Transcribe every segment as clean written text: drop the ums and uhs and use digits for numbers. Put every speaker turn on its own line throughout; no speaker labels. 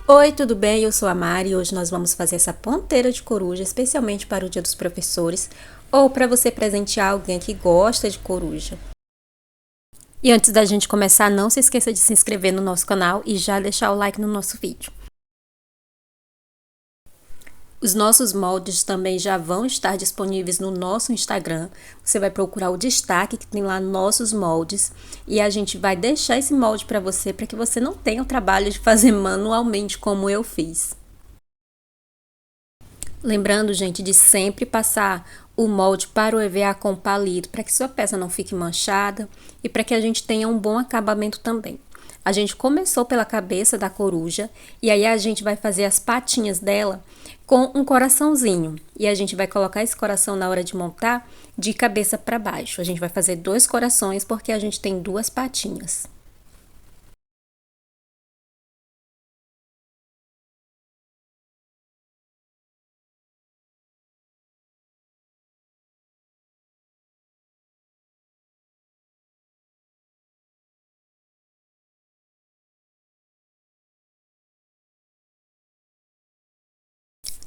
Oi, tudo bem? Eu sou a Mari e hoje nós vamos fazer essa ponteira de coruja, especialmente para o Dia dos Professores ou para você presentear alguém que gosta de coruja. E antes da gente começar, não se esqueça de se inscrever no nosso canal e já deixar o like no nosso vídeo. Os nossos moldes também já vão estar disponíveis no nosso Instagram. Você vai procurar o destaque que tem lá nossos moldes e a gente vai deixar esse molde para que você não tenha o trabalho de fazer manualmente como eu fiz. Lembrando, gente, de sempre passar o molde para o EVA com palito, para que sua peça não fique manchada e para que a gente tenha um bom acabamento também. A gente começou pela cabeça da coruja e aí a gente vai fazer as patinhas dela com um coraçãozinho. E a gente vai colocar esse coração na hora de montar de cabeça para baixo. A gente vai fazer 2 corações porque a gente tem 2 patinhas.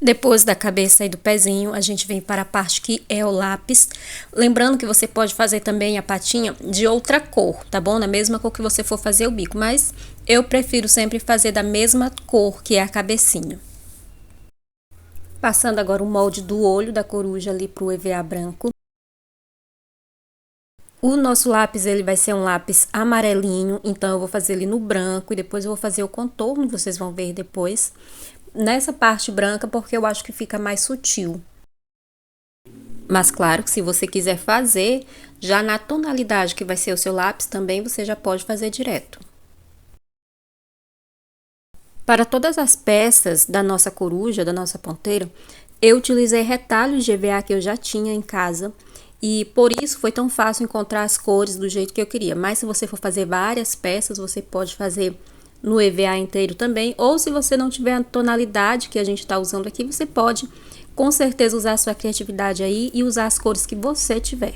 Depois da cabeça e do pezinho, a gente vem para a parte que é o lápis. Lembrando que você pode fazer também a patinha de outra cor, tá bom? Na mesma cor que você for fazer o bico, mas eu prefiro sempre fazer da mesma cor que é a cabecinha. Passando agora o molde do olho da coruja ali pro EVA branco. O nosso lápis, ele vai ser um lápis amarelinho, então eu vou fazer ele no branco e depois eu vou fazer o contorno, vocês vão ver depois. Nessa parte branca, porque eu acho que fica mais sutil. Mas claro que se você quiser fazer, já na tonalidade que vai ser o seu lápis, também você já pode fazer direto. Para todas as peças da nossa coruja, da nossa ponteira, eu utilizei retalhos de EVA que eu já tinha em casa. E por isso foi tão fácil encontrar as cores do jeito que eu queria. Mas se você for fazer várias peças, você pode fazer no EVA inteiro também, ou se você não tiver a tonalidade que a gente está usando aqui, você pode com certeza usar a sua criatividade aí e usar as cores que você tiver.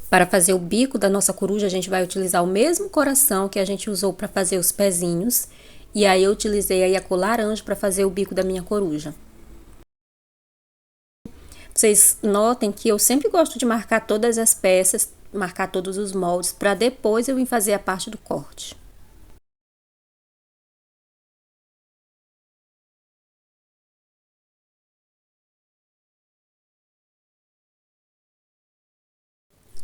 Para fazer o bico da nossa coruja, a gente vai utilizar o mesmo coração que a gente usou para fazer os pezinhos, e aí eu utilizei aí a cor laranja para fazer o bico da minha coruja. Vocês notem que eu sempre gosto de marcar todas as peças, marcar todos os moldes, para depois eu vir fazer a parte do corte.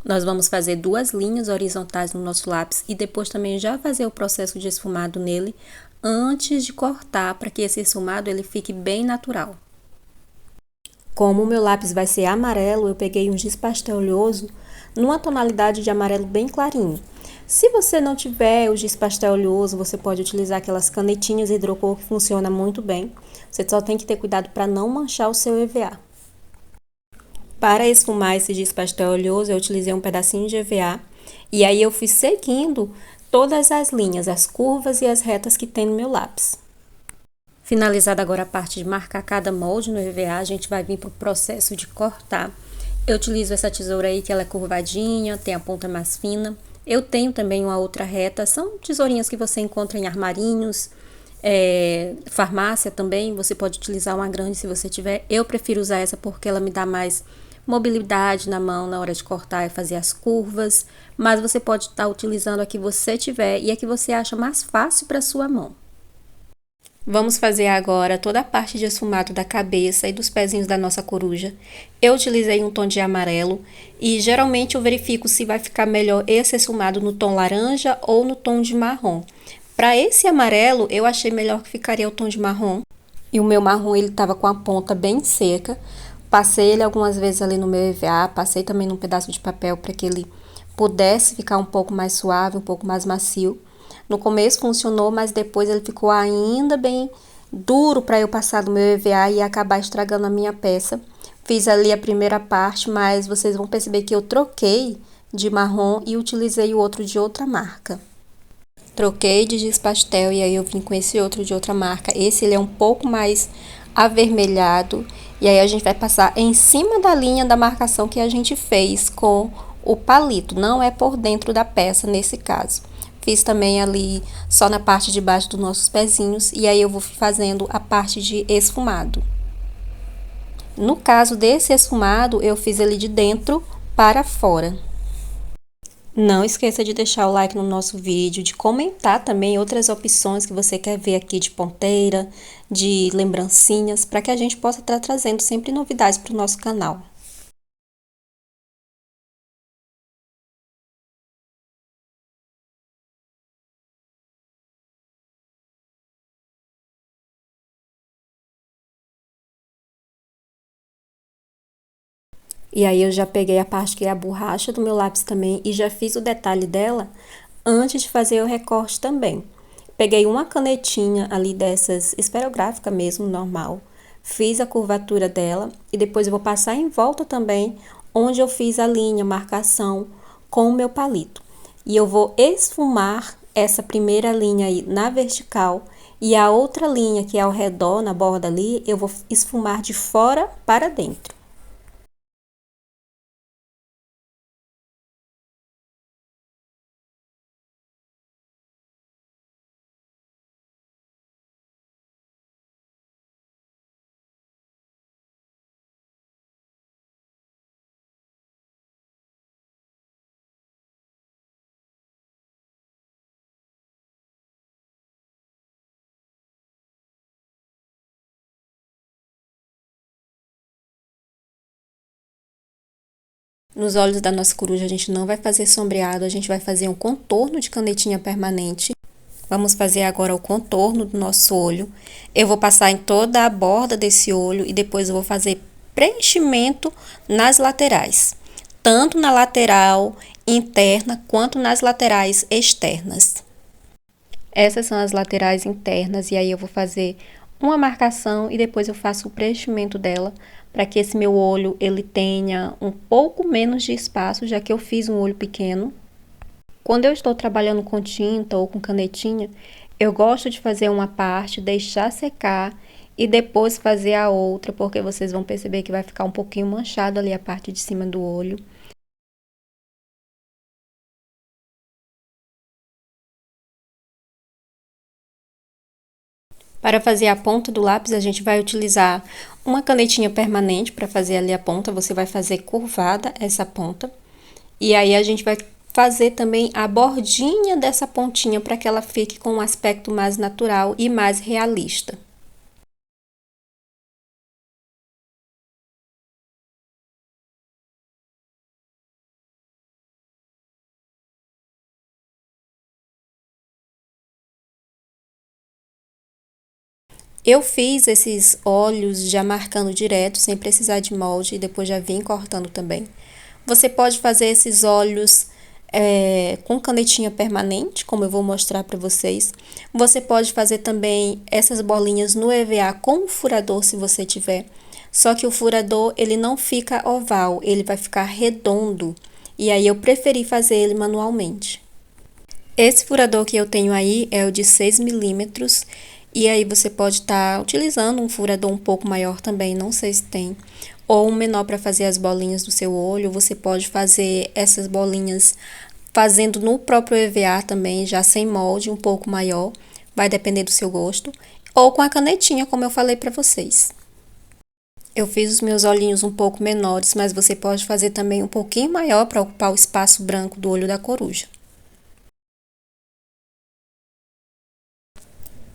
Nós vamos fazer 2 linhas horizontais no nosso lápis e depois também já fazer o processo de esfumado nele antes de cortar, para que esse esfumado ele fique bem natural. Como o meu lápis vai ser amarelo, eu peguei um giz pastel oleoso numa tonalidade de amarelo bem clarinho. Se você não tiver o giz pastel oleoso, você pode utilizar aquelas canetinhas hidrocor que funciona muito bem. Você só tem que ter cuidado para não manchar o seu EVA. Para esfumar esse giz pastel oleoso, eu utilizei um pedacinho de EVA e aí eu fui seguindo todas as linhas, as curvas e as retas que tem no meu lápis. Finalizada agora a parte de marcar cada molde no EVA, a gente vai vir para o processo de cortar. Eu utilizo essa tesoura aí que ela é curvadinha, tem a ponta mais fina. Eu tenho também uma outra reta, são tesourinhas que você encontra em armarinhos, farmácia também, você pode utilizar uma grande se você tiver. Eu prefiro usar essa porque ela me dá mais mobilidade na mão na hora de cortar e fazer as curvas, mas você pode estar utilizando a que você tiver e a que você acha mais fácil para sua mão. Vamos fazer agora toda a parte de esfumado da cabeça e dos pezinhos da nossa coruja. Eu utilizei um tom de amarelo e geralmente eu verifico se vai ficar melhor esse esfumado no tom laranja ou no tom de marrom. Para esse amarelo, eu achei melhor que ficaria o tom de marrom. E o meu marrom, ele estava com a ponta bem seca. Passei ele algumas vezes ali no meu EVA, passei também num pedaço de papel para que ele pudesse ficar um pouco mais suave, um pouco mais macio. No começo funcionou, mas depois ele ficou ainda bem duro para eu passar do meu EVA e acabar estragando a minha peça. Fiz ali a primeira parte, mas vocês vão perceber que eu troquei de marrom e utilizei o outro de outra marca. Troquei de giz pastel e aí eu vim com esse outro de outra marca. Esse ele é um pouco mais avermelhado e aí a gente vai passar em cima da linha da marcação que a gente fez com o palito, não é por dentro da peça nesse caso. Fiz também ali só na parte de baixo dos nossos pezinhos e aí eu vou fazendo a parte de esfumado. No caso desse esfumado, eu fiz ele de dentro para fora. Não esqueça de deixar o like no nosso vídeo, de comentar também outras opções que você quer ver aqui de ponteira, de lembrancinhas, para que a gente possa estar trazendo sempre novidades para o nosso canal. E aí eu já peguei a parte que é a borracha do meu lápis também e já fiz o detalhe dela antes de fazer o recorte também. Peguei uma canetinha ali dessas esferográfica mesmo, normal. Fiz a curvatura dela e depois eu vou passar em volta também, onde eu fiz a linha, marcação com o meu palito. E eu vou esfumar essa primeira linha aí na vertical e a outra linha que é ao redor, na borda ali, eu vou esfumar de fora para dentro. Nos olhos da nossa coruja, a gente não vai fazer sombreado, a gente vai fazer um contorno de canetinha permanente. Vamos fazer agora o contorno do nosso olho. Eu vou passar em toda a borda desse olho e depois eu vou fazer preenchimento nas laterais. Tanto na lateral interna quanto nas laterais externas. Essas são as laterais internas e aí eu vou fazer uma marcação e depois eu faço o preenchimento dela para que esse meu olho ele tenha um pouco menos de espaço, já que eu fiz um olho pequeno. Quando eu estou trabalhando com tinta ou com canetinha, eu gosto de fazer uma parte, deixar secar e depois fazer a outra, porque vocês vão perceber que vai ficar um pouquinho manchado ali a parte de cima do olho. Para fazer a ponta do lápis, a gente vai utilizar uma canetinha permanente para fazer ali a ponta. Você vai fazer curvada essa ponta. E aí, a gente vai fazer também a bordinha dessa pontinha para que ela fique com um aspecto mais natural e mais realista. Eu fiz esses olhos já marcando direto, sem precisar de molde, e depois já vim cortando também. Você pode fazer esses olhos com canetinha permanente, como eu vou mostrar para vocês. Você pode fazer também essas bolinhas no EVA com o furador, se você tiver. Só que o furador, ele não fica oval, ele vai ficar redondo. E aí, eu preferi fazer ele manualmente. Esse furador que eu tenho aí é o de 6 milímetros. E aí, você pode estar utilizando um furador um pouco maior também, não sei se tem. Ou um menor para fazer as bolinhas do seu olho. Você pode fazer essas bolinhas fazendo no próprio EVA também, já sem molde, um pouco maior. Vai depender do seu gosto. Ou com a canetinha, como eu falei para vocês. Eu fiz os meus olhinhos um pouco menores, mas você pode fazer também um pouquinho maior para ocupar o espaço branco do olho da coruja.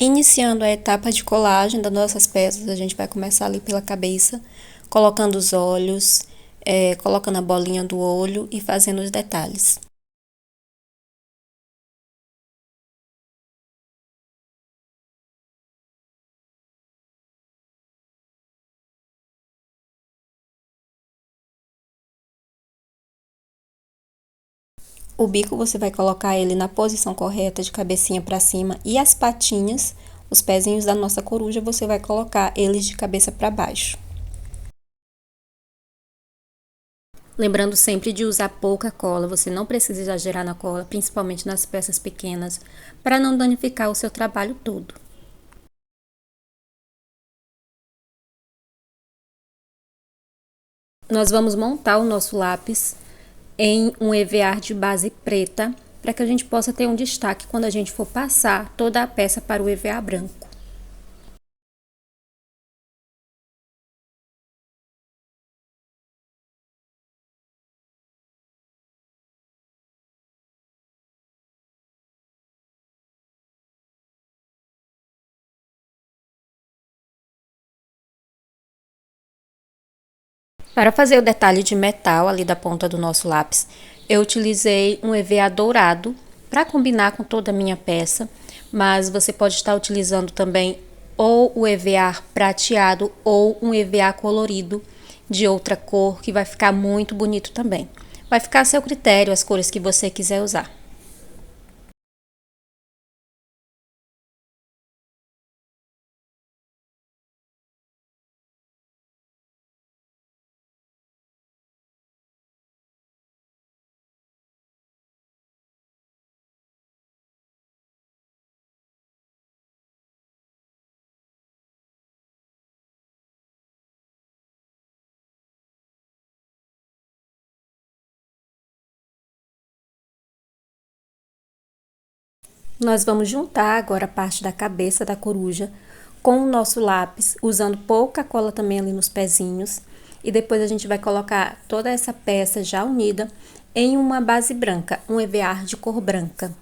Iniciando a etapa de colagem das nossas peças, a gente vai começar ali pela cabeça, colocando os olhos, colocando a bolinha do olho e fazendo os detalhes. O bico você vai colocar ele na posição correta, de cabecinha para cima, e as patinhas, os pezinhos da nossa coruja, você vai colocar eles de cabeça para baixo. Lembrando sempre de usar pouca cola, você não precisa exagerar na cola, principalmente nas peças pequenas, para não danificar o seu trabalho todo. Nós vamos montar o nosso lápis em um EVA de base preta para que a gente possa ter um destaque quando a gente for passar toda a peça para o EVA branco. Para fazer o detalhe de metal ali da ponta do nosso lápis, eu utilizei um EVA dourado para combinar com toda a minha peça, mas você pode estar utilizando também ou o EVA prateado ou um EVA colorido de outra cor, que vai ficar muito bonito também. Vai ficar a seu critério as cores que você quiser usar. Nós vamos juntar agora a parte da cabeça da coruja com o nosso lápis, usando pouca cola também ali nos pezinhos. E depois a gente vai colocar toda essa peça já unida em uma base branca, um EVA de cor branca.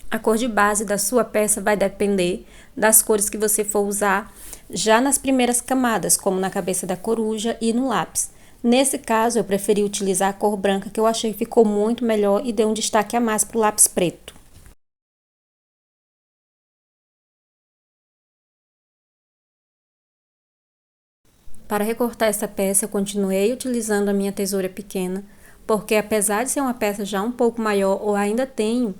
A cor de base da sua peça vai depender das cores que você for usar já nas primeiras camadas, como na cabeça da coruja e no lápis. Nesse caso, eu preferi utilizar a cor branca, que eu achei que ficou muito melhor e deu um destaque a mais para o lápis preto. Para recortar essa peça, eu continuei utilizando a minha tesoura pequena, porque apesar de ser uma peça já um pouco maior, eu ainda tenho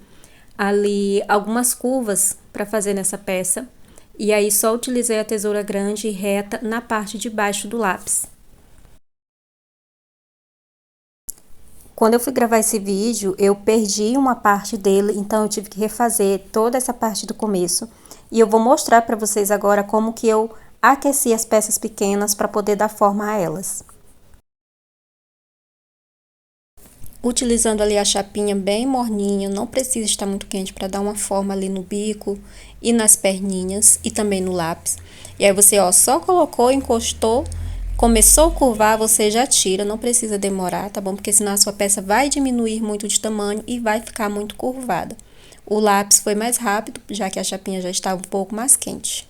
ali algumas curvas para fazer nessa peça, e aí só utilizei a tesoura grande e reta na parte de baixo do lápis. Quando eu fui gravar esse vídeo, eu perdi uma parte dele, então eu tive que refazer toda essa parte do começo. E eu vou mostrar para vocês agora como que eu aqueci as peças pequenas para poder dar forma a elas. Utilizando ali a chapinha bem morninha, não precisa estar muito quente para dar uma forma ali no bico e nas perninhas e também no lápis. E aí você, ó, só colocou, encostou, começou a curvar, você já tira, não precisa demorar, tá bom? Porque senão a sua peça vai diminuir muito de tamanho e vai ficar muito curvada. O lápis foi mais rápido, já que a chapinha já estava um pouco mais quente.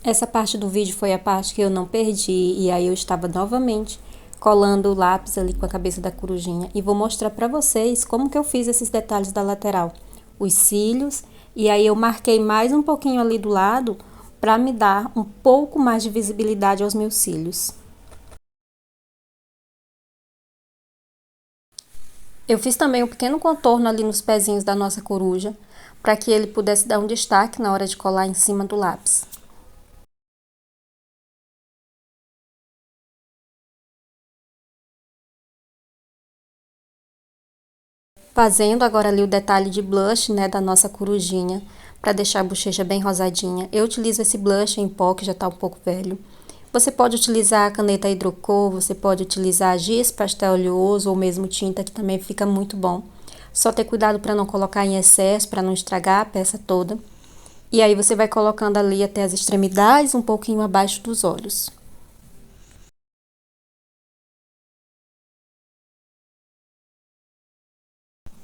Essa parte do vídeo foi a parte que eu não perdi, e aí eu estava novamente colando o lápis ali com a cabeça da corujinha, e vou mostrar para vocês como que eu fiz esses detalhes da lateral, os cílios, e aí eu marquei mais um pouquinho ali do lado para me dar um pouco mais de visibilidade aos meus cílios. Eu fiz também um pequeno contorno ali nos pezinhos da nossa coruja, para que ele pudesse dar um destaque na hora de colar em cima do lápis. Fazendo agora ali o detalhe de blush, né, da nossa corujinha, para deixar a bochecha bem rosadinha. Eu utilizo esse blush em pó, que já tá um pouco velho. Você pode utilizar a caneta hidrocor, você pode utilizar giz pastel oleoso ou mesmo tinta, que também fica muito bom. Só ter cuidado para não colocar em excesso, para não estragar a peça toda. E aí você vai colocando ali até as extremidades, um pouquinho abaixo dos olhos.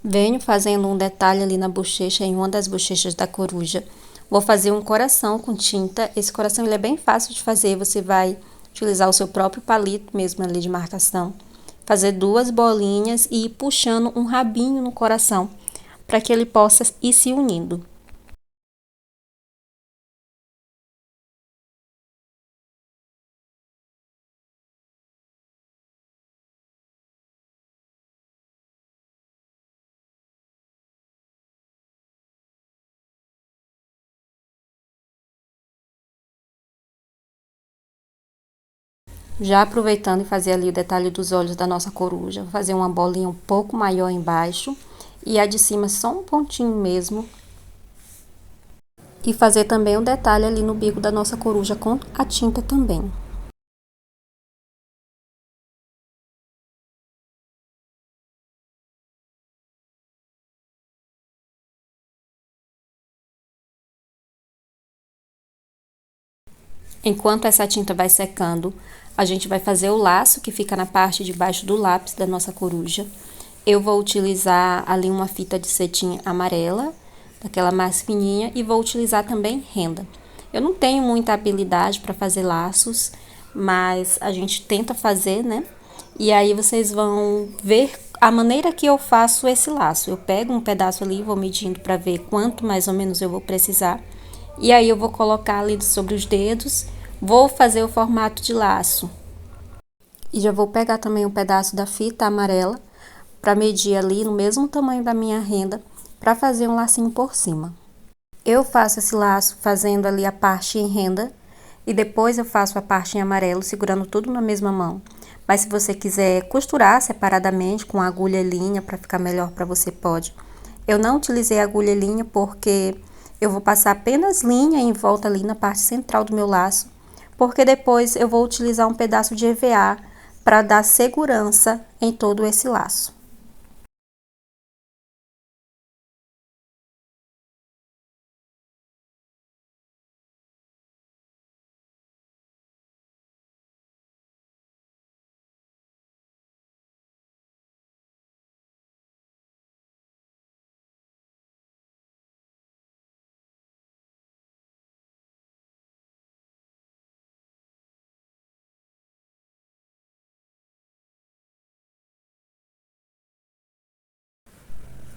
Venho fazendo um detalhe ali na bochecha, em uma das bochechas da coruja. Vou fazer um coração com tinta. Esse coração ele é bem fácil de fazer, você vai utilizar o seu próprio palito mesmo ali de marcação. Fazer duas bolinhas e ir puxando um rabinho no coração, para que ele possa ir se unindo. Já aproveitando e fazer ali o detalhe dos olhos da nossa coruja, vou fazer uma bolinha um pouco maior embaixo e a de cima só um pontinho mesmo. E fazer também um detalhe ali no bico da nossa coruja com a tinta também. Enquanto essa tinta vai secando, a gente vai fazer o laço que fica na parte de baixo do lápis da nossa coruja. Eu vou utilizar ali uma fita de cetim amarela, daquela mais fininha, e vou utilizar também renda. Eu não tenho muita habilidade para fazer laços, mas a gente tenta fazer, né? E aí vocês vão ver a maneira que eu faço esse laço. Eu pego um pedaço ali, vou medindo para ver quanto mais ou menos eu vou precisar. E aí eu vou colocar ali sobre os dedos, vou fazer o formato de laço. E já vou pegar também um pedaço da fita amarela para medir ali no mesmo tamanho da minha renda, para fazer um lacinho por cima. Eu faço esse laço fazendo ali a parte em renda e depois eu faço a parte em amarelo, segurando tudo na mesma mão. Mas se você quiser costurar separadamente com agulha e linha para ficar melhor para você, pode. Eu não utilizei agulha e linha porque eu vou passar apenas linha em volta ali na parte central do meu laço, porque depois eu vou utilizar um pedaço de EVA para dar segurança em todo esse laço.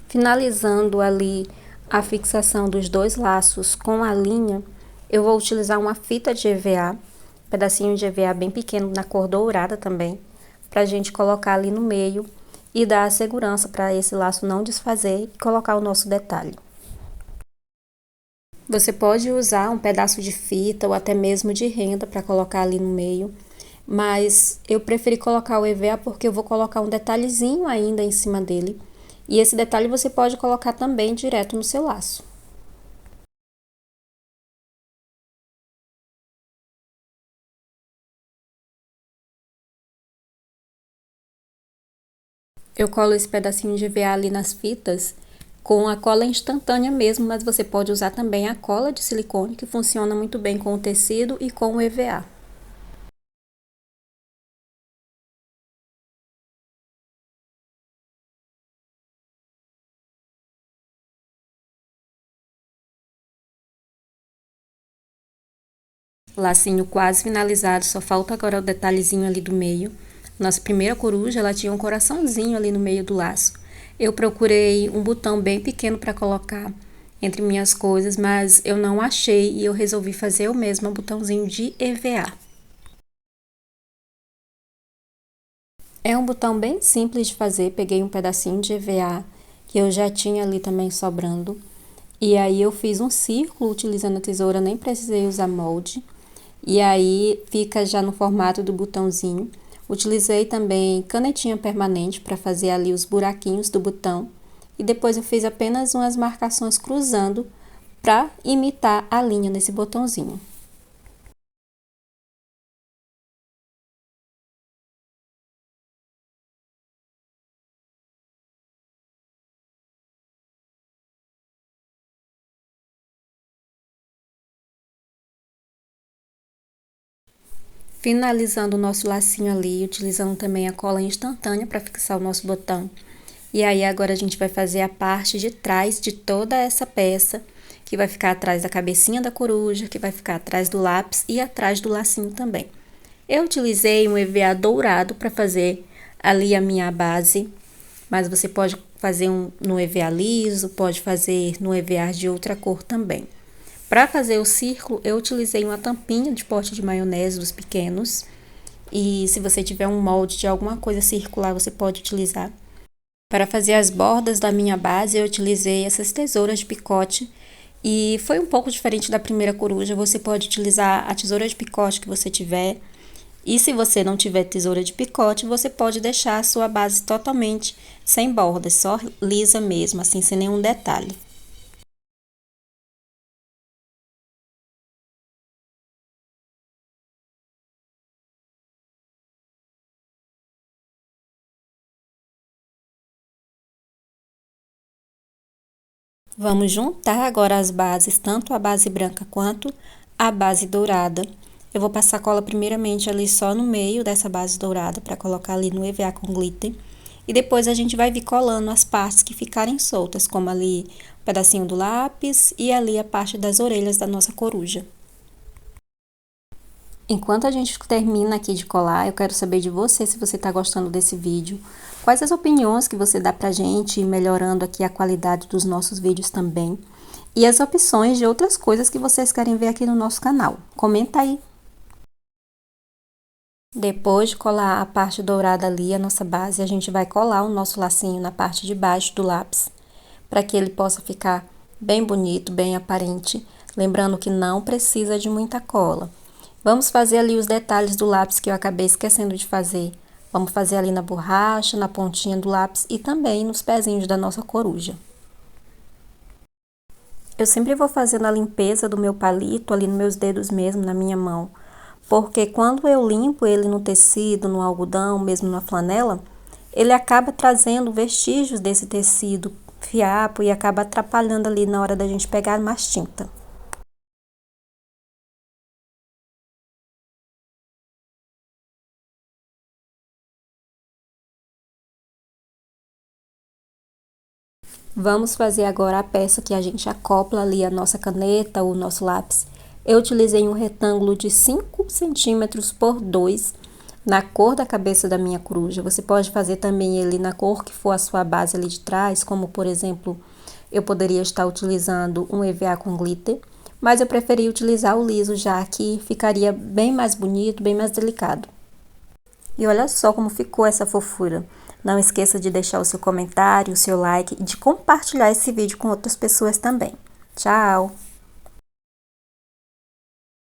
Finalizando ali a fixação dos dois laços com a linha, eu vou utilizar uma fita de EVA, um pedacinho de EVA bem pequeno, na cor dourada também, para a gente colocar ali no meio e dar a segurança para esse laço não desfazer e colocar o nosso detalhe. Você pode usar um pedaço de fita ou até mesmo de renda para colocar ali no meio, mas eu preferi colocar o EVA porque eu vou colocar um detalhezinho ainda em cima dele. E esse detalhe você pode colocar também direto no seu laço. Eu colo esse pedacinho de EVA ali nas fitas com a cola instantânea mesmo, mas você pode usar também a cola de silicone, que funciona muito bem com o tecido e com o EVA. Lacinho quase finalizado, só falta agora o detalhezinho ali do meio. Nossa primeira coruja, ela tinha um coraçãozinho ali no meio do laço. Eu procurei um botão bem pequeno para colocar entre minhas coisas, mas eu não achei e eu resolvi fazer eu mesma um botãozinho de EVA. É um botão bem simples de fazer, peguei um pedacinho de EVA que eu já tinha ali também sobrando. E aí eu fiz um círculo utilizando a tesoura, nem precisei usar molde. E aí fica já no formato do botãozinho. Utilizei também canetinha permanente para fazer ali os buraquinhos do botão. E depois eu fiz apenas umas marcações cruzando para imitar a linha nesse botãozinho. Finalizando o nosso lacinho ali, utilizando também a cola instantânea para fixar o nosso botão. E aí agora a gente vai fazer a parte de trás de toda essa peça, que vai ficar atrás da cabecinha da coruja, que vai ficar atrás do lápis e atrás do lacinho também. Eu utilizei um EVA dourado para fazer ali a minha base, mas você pode fazer no EVA liso, pode fazer no EVA de outra cor também. Para fazer o círculo, eu utilizei uma tampinha de pote de maionese dos pequenos. E se você tiver um molde de alguma coisa circular, você pode utilizar. Para fazer as bordas da minha base, eu utilizei essas tesouras de picote. E foi um pouco diferente da primeira coruja. Você pode utilizar a tesoura de picote que você tiver. E se você não tiver tesoura de picote, você pode deixar a sua base totalmente sem bordas, só lisa mesmo, assim, sem nenhum detalhe. Vamos juntar agora as bases, tanto a base branca quanto a base dourada. Eu vou passar cola primeiramente ali só no meio dessa base dourada para colocar ali no EVA com glitter. E depois a gente vai vir colando as partes que ficarem soltas, como ali o pedacinho do lápis e ali a parte das orelhas da nossa coruja. Enquanto a gente termina aqui de colar, eu quero saber de você se você está gostando desse vídeo. Quais as opiniões que você dá pra gente, melhorando aqui a qualidade dos nossos vídeos também. E as opções de outras coisas que vocês querem ver aqui no nosso canal. Comenta aí. Depois de colar a parte dourada ali, a nossa base, a gente vai colar o nosso lacinho na parte de baixo do lápis, para que ele possa ficar bem bonito, bem aparente. Lembrando que não precisa de muita cola. Vamos fazer ali os detalhes do lápis que eu acabei esquecendo de fazer. Vamos fazer ali na borracha, na pontinha do lápis e também nos pezinhos da nossa coruja. Eu sempre vou fazendo a limpeza do meu palito ali nos meus dedos mesmo, na minha mão. Porque quando eu limpo ele no tecido, no algodão, mesmo na flanela, ele acaba trazendo vestígios desse tecido, fiapo, e acaba atrapalhando ali na hora da gente pegar mais tinta. Vamos fazer agora a peça que a gente acopla ali a nossa caneta ou o nosso lápis. Eu utilizei um retângulo de 5 centímetros por 2 na cor da cabeça da minha coruja. Você pode fazer também ele na cor que for a sua base ali de trás, como por exemplo, eu poderia estar utilizando um EVA com glitter, mas eu preferi utilizar o liso, já que ficaria bem mais bonito, bem mais delicado. E olha só como ficou essa fofura. Não esqueça de deixar o seu comentário, o seu like e de compartilhar esse vídeo com outras pessoas também. Tchau!